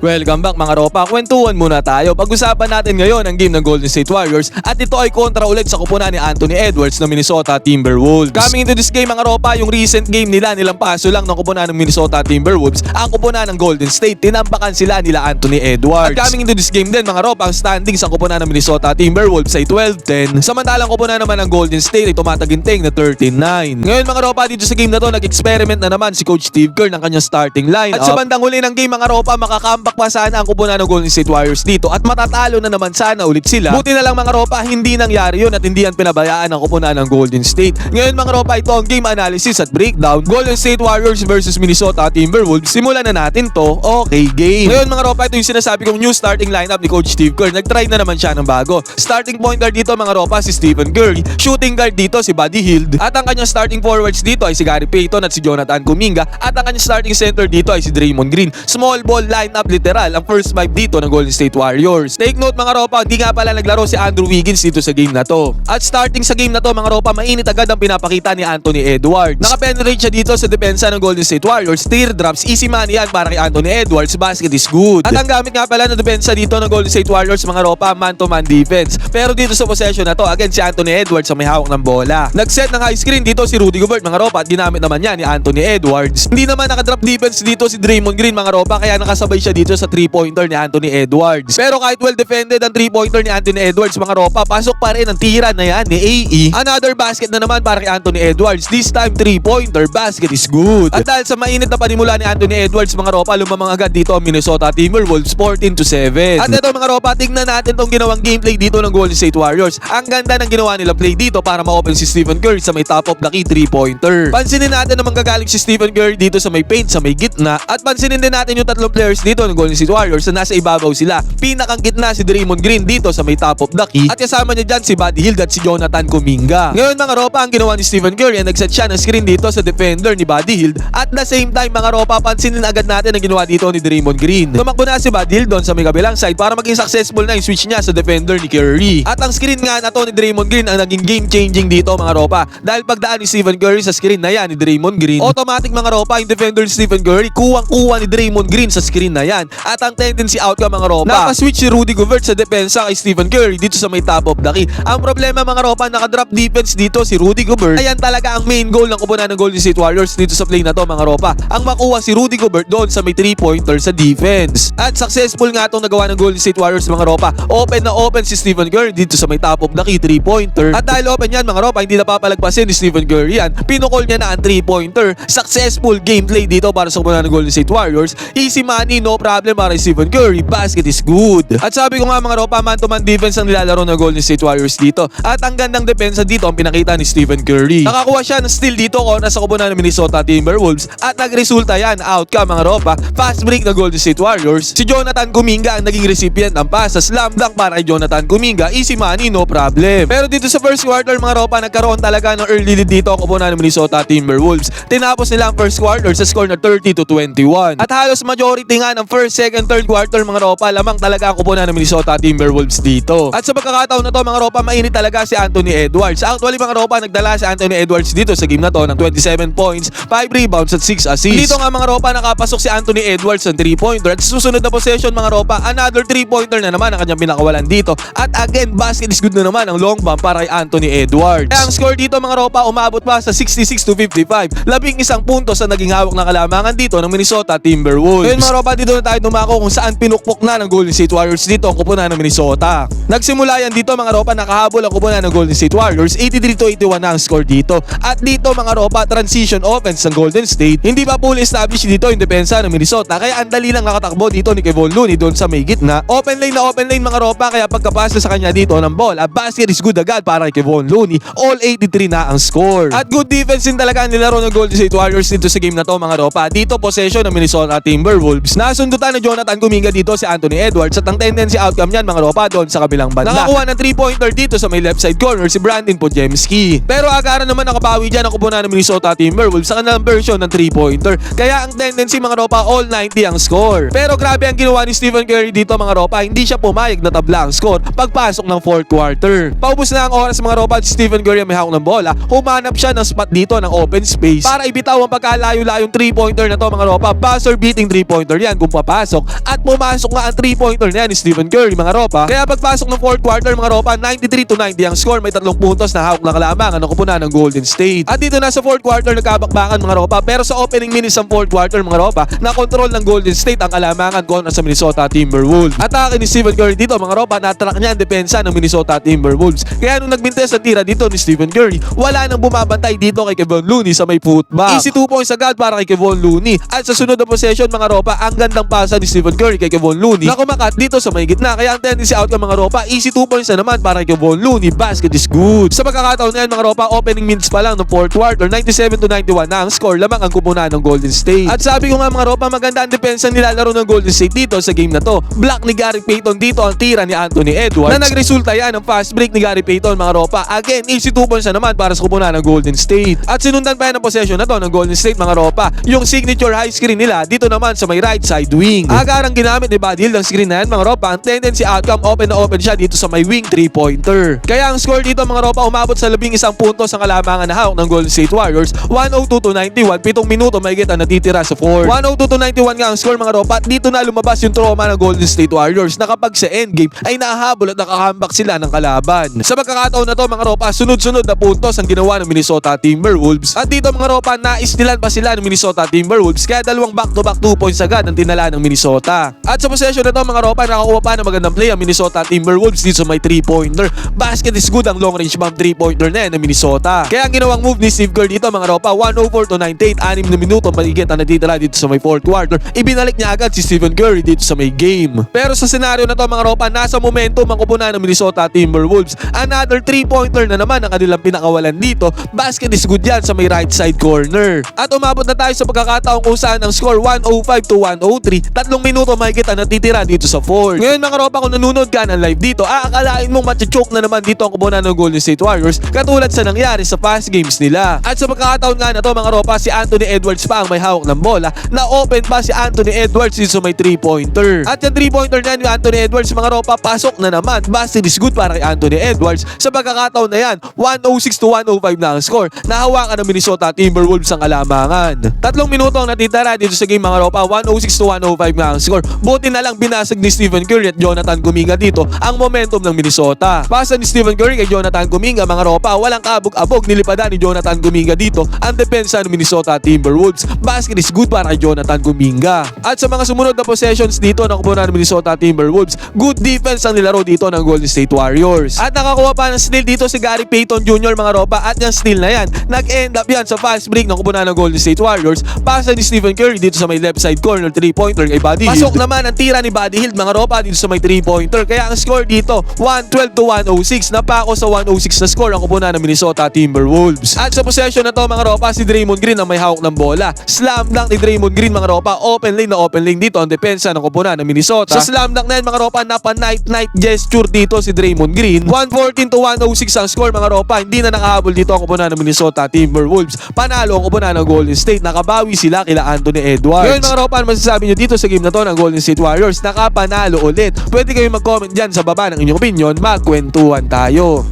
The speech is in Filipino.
Welcome back mga ropa, kwentuhan muna tayo. Pag-usapan natin ngayon ang game ng Golden State Warriors at ito ay kontra ulit sa kupunan ni Anthony Edwards ng Minnesota Timberwolves. Coming into this game mga ropa, yung recent game nila nilang paso lang ng kupunan ng Minnesota Timberwolves, ang kupunan ng Golden State, tinambakan sila nila Anthony Edwards. At coming into this game din mga ropa, ang standing sa kupunan ng Minnesota Timberwolves ay 12-10, samantalang kupunan naman ng Golden State ay tumataginting na 13-9. Ngayon mga ropa, dito sa game na to, nag-experiment na naman si Coach Steve Kerr ng kanyang starting line. At sa bandang huli ng game mga ropa, makakambak pa sana ang kupunan ng Golden State Warriors dito at matatalo na naman sana ulit sila. Buti na lang mga ropa, hindi nangyari yun at hindi yan pinabayaan ng kupunan ng Golden State. Ngayon mga ropa, ito ang game analysis at breakdown. Golden State Warriors versus Minnesota Timberwolves. Simulan na natin to. Okay, game. Ngayon mga ropa, ito yung sinasabi kong new starting lineup ni Coach Steve Kerr. Nag-try na naman siya ng bago. Starting point guard dito mga ropa si Stephen Curry. Shooting guard dito si Buddy Hield. At ang kanyang starting forwards dito ay si Gary Payton at si Jonathan Kuminga. At ang kanyang starting center dito ay si Draymond Green. Small ball lineup literal ang first five dito ng Golden State Warriors. Take note mga ropa, di nga pala naglaro si Andrew Wiggins dito sa game na to. At starting sa game na to mga ropa, mainit agad ang pinapakita ni Anthony Edwards. Nakapenetrate siya dito sa depensa ng Golden State Warriors. Teardrops, easy money yan para kay Anthony Edwards. Basket is good. At ang gamit nga pala ng depensa dito ng Golden State Warriors mga ropa, man-to-man defense. Pero dito sa possession na to, again si Anthony Edwards ang may hawak ng bola. Nag-set ng high screen dito si Rudy Gobert mga ropa at ginamit naman niya ni Anthony Edwards. Hindi naman nakadrop defense dito si Draymond Green mga ropa, kaya nakasabay siya dito sa 3-pointer ni Anthony Edwards. Pero kahit well defended ang 3-pointer ni Anthony Edwards mga ropa, pasok pa rin ang tira na yan ni AE. Another basket na naman para kay Anthony Edwards. This time 3-pointer, basket is good. At dahil sa mainit na panimula ni Anthony Edwards mga ropa, lumamang agad dito ang Minnesota Timberwolves 14-7. At ito mga ropa, tignan natin tong ginawang gameplay dito ng Golden State Warriors. Ang ganda ng ginawa nila play dito para ma-open si Stephen Curry sa may top of the key 3-pointer. Pansinin natin na manggagaling si Stephen Curry dito sa may paint, sa may gitna. At pansinin din natin yung tatlong players dito ng Golden State Warriors na nasa ibabaw sila. Pinakang gitna si Draymond Green dito sa may top of the key. At kasama niya dyan si Buddy Hield at si Jonathan Kuminga. Ngayon mga ropa, ang ginawa ni Stephen Curry ay nagset siya ng screen dito sa defender ni Buddy Hield. At the same time mga ropa, pansinin agad natin ang ginawa dito ni Draymond Green. Tumakbo na si Buddy Hield doon sa may kabilang side para maging successful na yung switch niya sa defender ni Curry. At ang screen nga na to ni Draymond Green ang naging game changing dito mga ropa. Dahil pagdaan ni Stephen Curry sa screen na yan ni Draymond Green, automatic mga ropa, yung defender ni Stephen Curry kuwang-kuwa ni Draymond Green sa screen na yan. At ang tendency outcome mga ropa, nakaswitch si Rudy Gobert sa depensa kay Stephen Curry dito sa may top of the key. Ang problema mga ropa, nakadrop defense dito si Rudy Gobert. Ayan talaga ang main goal ng kupunan ng Golden State Warriors dito sa play na to mga ropa, ang makuha si Rudy Gobert doon sa may 3-pointer sa defense. At successful nga itong nagawa ng Golden State Warriors mga ropa. Open na open si Stephen Curry dito sa may top of the key 3-pointer. At dahil open yan mga ropa, hindi napapalagpasin ni Stephen Curry yan. Pinukol niya na ang 3-pointer. Successful gameplay dito para sa kupunan ng Golden State Warriors. Easy money, no problem para kay Stephen Curry. Basket is good. At sabi ko nga mga ropa, man-to-man defense ang nilalaro ng Golden State Warriors dito. At ang gandang depensa dito ang pinakita ni Stephen Curry. Nakakuha siya ng steal dito kontra sa kupunan ng Minnesota Timberwolves. At nagresulta yan, outcome mga ropa, fast break ng Golden State Warriors. Si Jonathan Kuminga ang naging recipient ng pass. Sa slam dunk para kay Jonathan Kuminga. Easy money, no problem. Pero dito sa first quarter mga ropa, nagkaroon talaga ng early lead dito ang kupunan ng Minnesota Timberwolves. Tinapos nila ang first quarter sa score na 30-21. At halos majority nga ng first, second, third quarter mga ropa, lamang talaga ang kupunan ng Minnesota Timberwolves dito. At sa pagkakataon na to mga ropa, mainit talaga si Anthony Edwards. Actually mga ropa, nagdala si Anthony Edwards dito sa game na to ng 27 points, 5 rebounds at 6 assists. Dito nga mga ropa, nakapasok si Anthony Edwards ng 3-pointer. At susunod na possession mga ropa, another 3-pointer na naman ang kanyang pinakawalan dito. At again, basket is good na naman ang long bomb para kay Anthony Edwards. Ang score dito mga ropa, umabot pa sa 66-55. 11 puntos sa naging hawak na kalamangan dito ng Minnesota Timberwolves. Ngayon mga ropa, dito na tayo dumako kung saan pinukpok na ng Golden State Warriors dito ang kupunan ng Minnesota. Nagsimula yan dito mga ropa, nakahabol ang kupunan ng Golden State Warriors. 83-81 na ang score dito. At dito mga ropa, transition offense ng Golden State. Hindi pa fully established dito yung depensa ng Minnesota, kaya ang dali lang nakatakbo dito ni Kevon Looney doon sa may gitna. Open lane na open lane mga ropa, kaya pagkapasa sa kanya dito ng ball, a basket is good agad para kay Kevon Looney. All 83 na ang score. At good defense din talaga ang nilaro ng Golden State Warriors dito sa game na to mga ropa. Dito possession ng Minnesota Timberwolves. Nasundutan na Jonathan Kuminga dito si Anthony Edwards at ang tendency outcome niyan mga ropa doon sa kabilang banda. Nakakuha ng 3-pointer dito sa may left side corner si Brandon Podziemski. Pero agaran naman nakabawi dyan ang kupunan ng Minnesota Timberwolves sa kanilang version ng 3-pointer. Kaya ang tendency mga ropa, all 90 ang score. Pero grabe ang ginawa ni Stephen Curry dito mga ropa, hindi siya pumayag na tabla ang score pagpasok ng fourth quarter. Paubos na ang oras mga ropa, si Stephen Curry may hawak ng bola, humanap siya ng spot dito ng open space para ibitaw ang pagkalayo-layong 3-pointer na to mga ropa. Buzzer beating 3-pointer yan kung papasok pumapasok at pumasok nga ang 3-pointer na yan ni Stephen Curry mga ropa. Kaya pagpasok ng fourth quarter mga ropa, 93-90 ang score, may 3 puntos na hawak na kalamangan ng kupunan ng Golden State. At dito na sa fourth quarter nagkabakbakan mga ropa, pero sa opening minutes ng fourth quarter mga ropa, na control ng Golden State ang kalamangan kontra sa Minnesota Timberwolves. Atake ni Stephen Curry dito mga ropa, natrack niya ang depensa ng Minnesota Timberwolves. Kaya nung nagbintes ang tira dito ni Stephen Curry, wala nang bumabantay dito kay Kevon Looney sa may putback. Easy 2 points agad para kay Kevon Looney. At sa sunod na possession mga ropa, ang gandang pasa ni Stephen Curry kay Kevon Looney na kumakat dito sa may gitna. Kaya ang tendency outcome mga ropa, easy 2 points na naman para kay Kevon Looney. Basket is good. Sa pagkakataon na yan mga ropa, opening minutes pa lang ng fourth quarter, 97-91 na ang score, lamang ang kupunan ng Golden State. At sabi ko nga mga ropa, maganda ang depensa nilalaro ng Golden State dito sa game na to. Block ni Gary Payton dito ang tira ni Anthony Edwards na nagresulta yan ng fast break ni Gary Payton mga ropa. Again, easy 2 points na naman para sa kupunan ng Golden State. At sinundan pa yan ang possession na to ng Golden State mga ropa, yung signature high screen nila dito naman sa may right side wing. Agarang ginamit ni Buddy Hield ang screen na yan mga ropa. Ang tendency outcome, open na open siya dito sa may wing 3-pointer. Kaya ang score dito mga ropa, umabot sa 11 puntos ang kalamangan na hawak ng Golden State Warriors, 102-91, 7 minuto mahigit ang natitira sa 4. 102-91 nga ang score mga ropa. Dito na lumabas yung trauma ng Golden State Warriors na kapag sa endgame ay nahahabol at nakakambak sila ng kalaban. Sa pagkakataon na to mga ropa, sunod-sunod na puntos ang ginawa ng Minnesota Timberwolves. At dito mga ropa, naistilan pa sila ng Minnesota Timberwolves, kaya dalawang back-to-back 2 points agad ang tinala ng Minnesota. At sa possession na to mga ropa, nakakuha pa ng magandang play ang Minnesota Timberwolves dito sa may 3-pointer. Basket is good ang long range bomb 3-pointer na yan ng Minnesota. Kaya ang ginawang move ni Steve Kerr dito mga ropa, 104-98, 6 na minuto mahigit ang natitira dito sa may fourth quarter. Ibinalik niya agad si Stephen Curry dito sa may game. Pero sa senaryo na to mga ropa, nasa momentum ang kupunan ng Minnesota Timberwolves. Another 3-pointer na naman ang kanilang pinakawalan dito. Basket is good yan sa may right side corner. At umabot na tayo sa pagkakataong kung saan ang score 105-103. 3 minuto mahigit ang natitira dito sa fourth. Ngayon mga ropa, kung nanonood ka ng live dito, aakalain mong matchoke na naman dito ang kupunan ng Golden State Warriors katulad sa nangyari sa past games nila. At sa pagkakataon nga na to mga ropa, si Anthony Edwards pa ang may hawak ng bola, na open pa si Anthony Edwards dito sa may 3-pointer. At yung 3-pointer na ni Anthony Edwards mga ropa, pasok na naman. Basket is good para kay Anthony Edwards. Sa pagkakataon na yan, 106-105 na ang score. Nahawakan ng Minnesota Timberwolves ang kalamangan. 3 minuto ang natitira dito sa game mga ropa, 106-105 na ang score. Buti na lang binasag ni Stephen Curry at Jonathan Kuminga dito ang momentum ng Minnesota. Pasa ni Stephen Curry kay Jonathan Kuminga mga ropa, walang kabog-abog, nilipadan ni Jonathan Kuminga dito ang depensa ng Minnesota Timberwolves. Basket is good para kay Jonathan Kuminga. At sa mga sumunod na possessions dito ng kupunan ng Minnesota Timberwolves, good defense ang nilaro dito ng Golden State Warriors. At nakakuha pa ng steal dito si Gary Payton Jr. mga ropa, at yung steal na yan, nag-end up yan sa fast break ng kupunan ng Golden State Warriors. Pasa ni Stephen Curry dito sa may left side corner, 3-pointer kay Buddy Hield. Pasok naman ang tira ni Buddy Hield mga ropa dito sa may 3-pointer. Kaya ang score dito, 112-106. Napako sa 106 na score ang kupunan ng Minnesota Timberwolves. At sa possession na to mga ropa, si Draymond Green ang may hawak ng bola. Slam dunk ni Draymond Green mga ropa, open lane dito ang depensa ng kupunan ng Minnesota. Sa slam dunk na yan mga ropa, napa-night gesture dito si Draymond Green. 114-106 ang score mga ropa. Hindi na nakahabol dito ang kupunan ng Minnesota Timberwolves. Panalo ang kupunan ng Golden State. Nakabawi sila kila Anthony Edwards. Ngayon mga ropa, ano masasabi nyo dito sa game na to ng Golden State Warriors? Nakapanalo ulit. Pwede kayo mag-comment dyan sa baba ng inyong opinion. Magkwentuhan tayo.